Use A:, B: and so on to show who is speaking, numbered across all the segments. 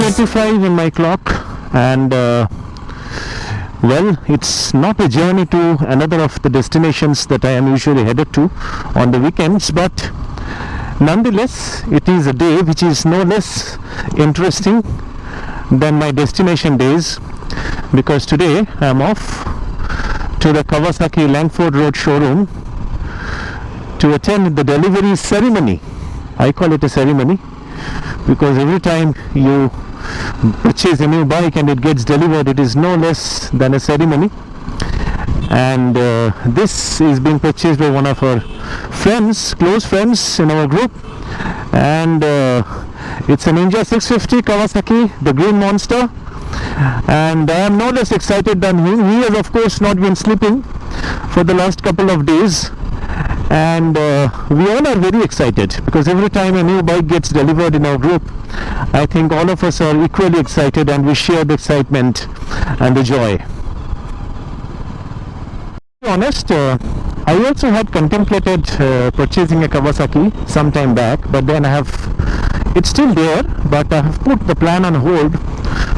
A: 7:25 in my clock, and well, it's not a journey to another of the destinations that I am usually headed to on the weekends, but nonetheless it is a day which is no less interesting than my destination days, because today I am off to the Kawasaki Langford Road showroom to attend the delivery ceremony. I call it a ceremony because every time you purchase a new bike and it gets delivered, it is no less than a ceremony. And this is being purchased by one of our friends, close friends in our group, and it's a Ninja 650 Kawasaki, the green monster, and I am no less excited than him. He has of course not been sleeping for the last couple of days, and we all are very excited because every time a new bike gets delivered in our group, I think all of us are equally excited and we share the excitement and the joy. To be honest, I also had contemplated purchasing a Kawasaki some time back, but then it's still there, but I have put the plan on hold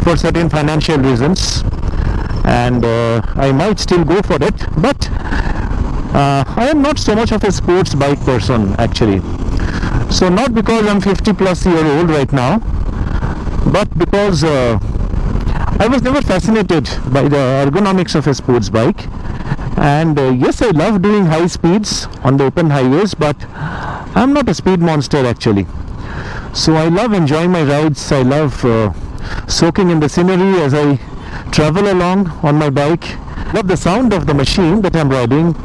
A: for certain financial reasons, and I might still go for it, but I am not so much of a sports bike person actually. So not because I'm 50 plus year old right now, but because I was never fascinated by the ergonomics of a sports bike. And yes, I love doing high speeds on the open highways, but I'm not a speed monster actually. So I love enjoying my rides. I love soaking in the scenery as I travel along on my bike. I love the sound of the machine that I'm riding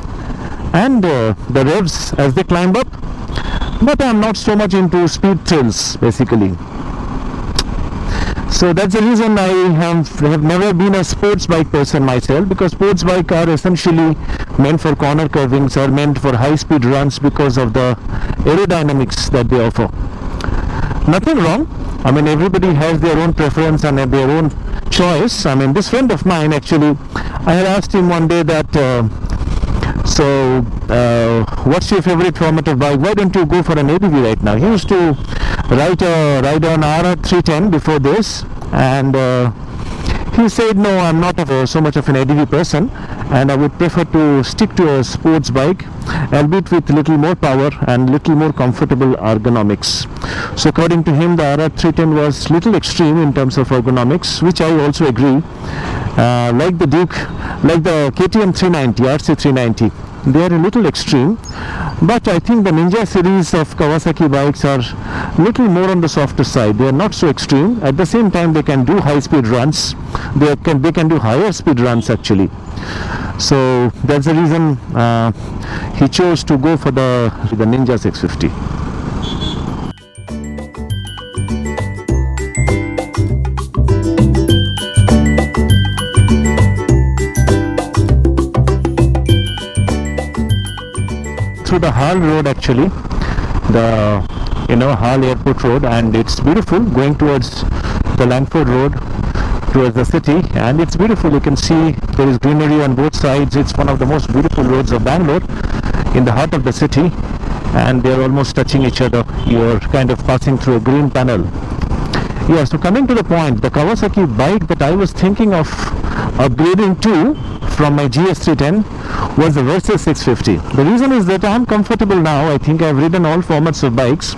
A: and the revs as they climb up, but I'm not so much into speed thrills basically. So that's the reason I have never been a sports bike person myself, because sports bike are essentially meant for corner curvings or meant for high speed runs because of the aerodynamics that they offer. Nothing wrong. I mean, everybody has their own preference and their own choice. I mean, this friend of mine actually, I had asked him one day that what's your favorite format of bike? Why don't you go for an ADV right now? He used to ride an RR310 before this, and he said, no, I'm not so much of an ADV person, and I would prefer to stick to a sports bike, albeit with little more power and little more comfortable ergonomics. So according to him, the RR310 was little extreme in terms of ergonomics, which I also agree. Like the KTM 390, RC390, they are a little extreme, but I think the Ninja series of Kawasaki bikes are little more on the softer side. They are not so extreme. At the same time, they can do high speed runs. They can do higher speed runs actually. So that's the reason he chose to go for the Ninja 650. Through the Hall Road actually, the Hall Airport Road, and it's beautiful going towards the Langford Road, towards the city, and it's beautiful. You can see there is greenery on both sides. It's one of the most beautiful roads of Bangalore in the heart of the city, and they're almost touching each other. You're kind of passing through a green tunnel. Yeah, so coming to the point, the Kawasaki bike that I was thinking of upgrading to from my GS310 was the Versus 650. The reason is that I'm comfortable now. I think I've ridden all formats of bikes.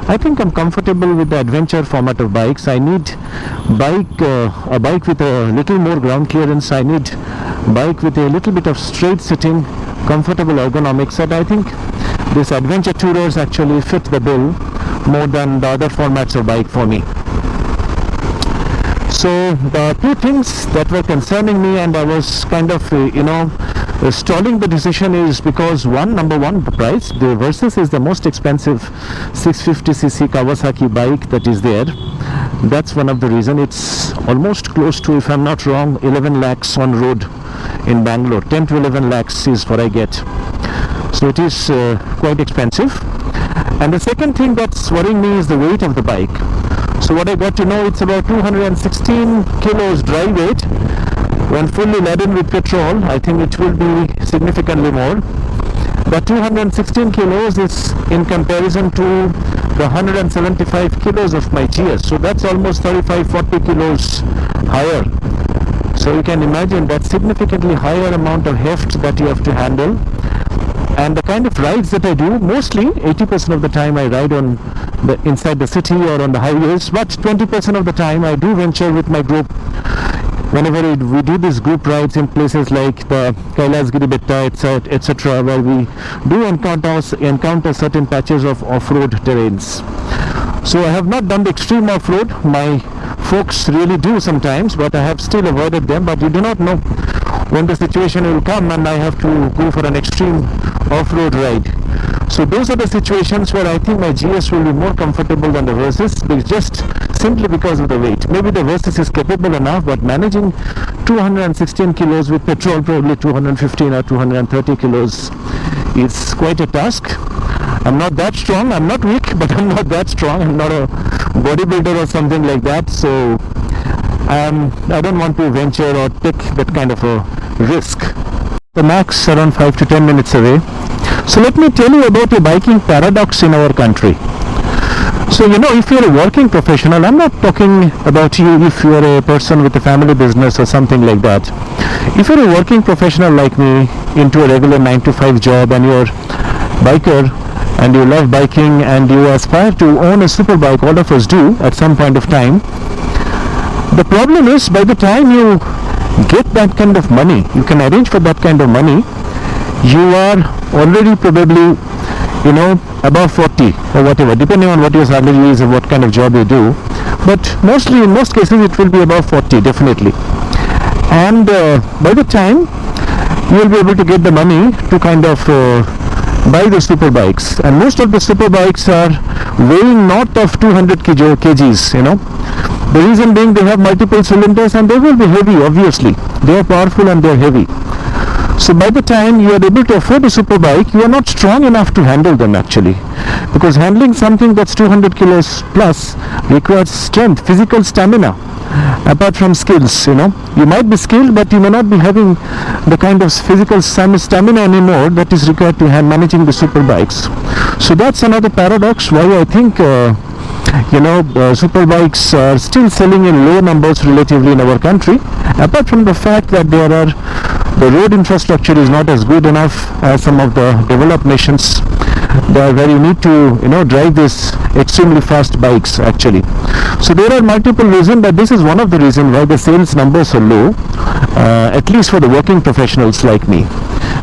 A: I think I'm comfortable with the adventure format of bikes. I need a bike with a little more ground clearance. I need a bike with a little bit of straight sitting, comfortable ergonomics, and I think this adventure tourers actually fit the bill more than the other formats of bike for me. So the two things that were concerning me, and I was kind of stalling the decision, is because number one, the price. The Versus is the most expensive 650cc Kawasaki bike that is there. That's one of the reasons. It's almost close to, if I'm not wrong, 11 lakhs on road in Bangalore. 10 to 11 lakhs is what I get. So it is quite expensive. And the second thing that's worrying me is the weight of the bike. So what I got to know, it's about 216 kilos dry weight. When fully laden with petrol, I think it will be significantly more. But 216 kilos is in comparison to the 175 kilos of my GS. So that's almost 35-40 kilos higher. So you can imagine that significantly higher amount of heft that you have to handle. And the kind of rides that I do, mostly 80% of the time I ride on inside the city or on the highways, but 20% of the time I do venture with my group. Whenever we do these group rides in places like the Kailasgiri Betta, etc., where we do encounter certain patches of off-road terrains. So I have not done the extreme off-road. My folks really do sometimes, but I have still avoided them. But you do not know when the situation will come and I have to go for an extreme off-road ride. So those are the situations where I think my GS will be more comfortable than the Versys, just simply because of the weight. Maybe the Versys is capable enough, but managing 216 kilos with petrol, probably 215 or 230 kilos, is quite a task. I'm not that strong, I'm not weak, but I'm not that strong. I'm not a bodybuilder or something like that, so I don't want to venture or take that kind of a risk. The max around 5 to 10 minutes away. So let me tell you about a biking paradox in our country. So if you're a working professional, I'm not talking about you if you're a person with a family business or something like that. If you're a working professional like me, into a regular 9-to-5 job, and you're a biker and you love biking and you aspire to own a super bike, all of us do at some point of time. The problem is, by the time you get that kind of money, you can arrange for that kind of money, you are already probably above 40 or whatever, depending on what your salary is and what kind of job you do, but mostly in most cases it will be above 40 definitely. And by the time you will be able to get the money to kind of buy the super bikes, and most of the super bikes are weighing north of 200 kgs. The reason being, they have multiple cylinders and they will be heavy. Obviously they are powerful and they are heavy. So by the time you are able to afford a super bike, you are not strong enough to handle them actually, because handling something that's 200 kilos plus requires strength, physical stamina, apart from skills. You might be skilled, but you may not be having the kind of physical stamina anymore that is required to managing the super bikes. So that's another paradox why I think super bikes are still selling in low numbers relatively in our country, apart from the fact that the road infrastructure is not as good enough as some of the developed nations, where you need to drive these extremely fast bikes actually. So there are multiple reasons, but this is one of the reasons why the sales numbers are low, at least for the working professionals like me.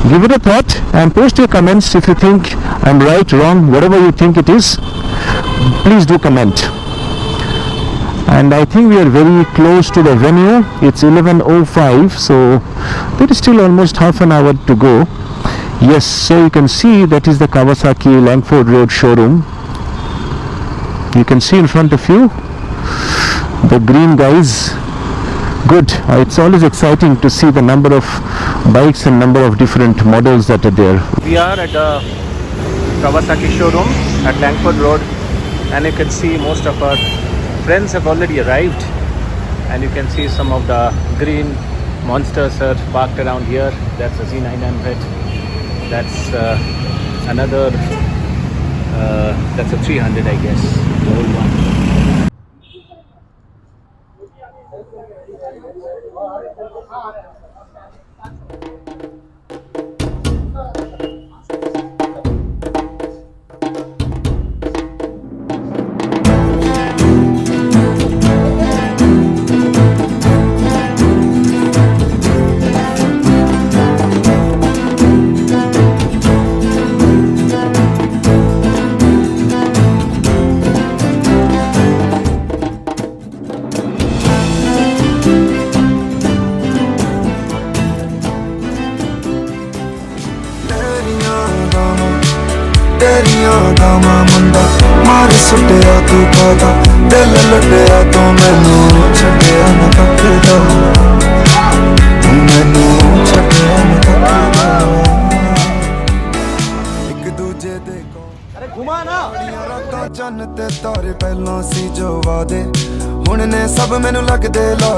A: Give it a thought and post your comments if you think I'm right, wrong, whatever you think it is. Please do comment. And I think we are very close to the venue. It's 11:05, so there is still almost half an hour to go. Yes, so you can see that is the Kawasaki Langford Road showroom. You can see in front of you the green guys. Good. It's always exciting to see the number of bikes and number of different models that are there. We are at the Kawasaki showroom at Langford Road, and you can see most of our friends have already arrived, and you can see some of the green monsters are parked around here. That's a Z900. That's another that's a 300, I guess, the old one.
B: तेरियां गावां मुंडा मार सुटिया तू कादा दिल लुटिया तो मैनू छड्डिया ना तकदा मैनू छड्डिया ना तकदा एक दूजे दे को अरे घुमा ना रातां चन्न ते तारे पहलां सी जो वादे हुण ने सब मैनू लगदे ला